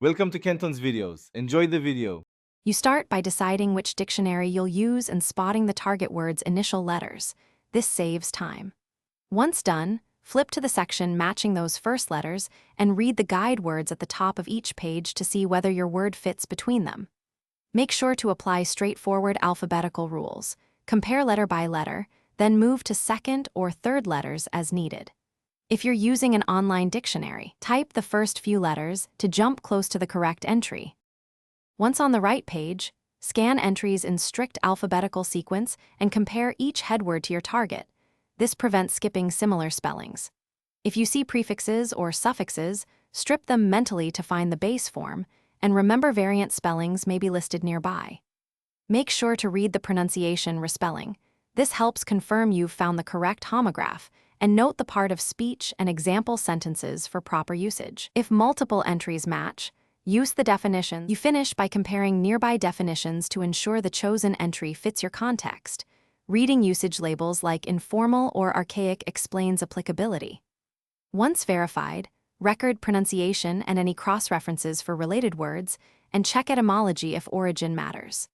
Welcome to Kenton's videos. Enjoy the video. You start by deciding which dictionary you'll use and spotting the target word's initial letters. This saves time. Once done, flip to the section matching those first letters and read the guide words at the top of each page to see whether your word fits between them. Make sure to apply straightforward alphabetical rules. Compare letter by letter, then move to second or third letters as needed. If you're using an online dictionary, type the first few letters to jump close to the correct entry. Once on the right page, scan entries in strict alphabetical sequence and compare each headword to your target. This prevents skipping similar spellings. If you see prefixes or suffixes, strip them mentally to find the base form, and remember variant spellings may be listed nearby. Make sure to read the pronunciation respelling. This helps confirm you've found the correct homograph, and note the part of speech and example sentences for proper usage. If multiple entries match, use the definitions. You finish by comparing nearby definitions to ensure the chosen entry fits your context. Reading usage labels like informal or archaic explains applicability. Once verified, record pronunciation and any cross-references for related words, and check etymology if origin matters.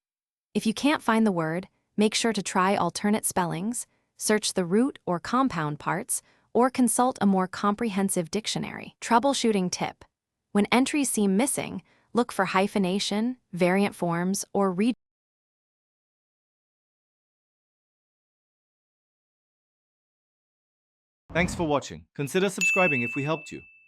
If you can't find the word, make sure to try alternate spellings, search the root or compound parts, or consult a more comprehensive dictionary. Troubleshooting tip: when entries seem missing, look for hyphenation, variant forms, or region. Thanks for watching. Consider subscribing if we helped you.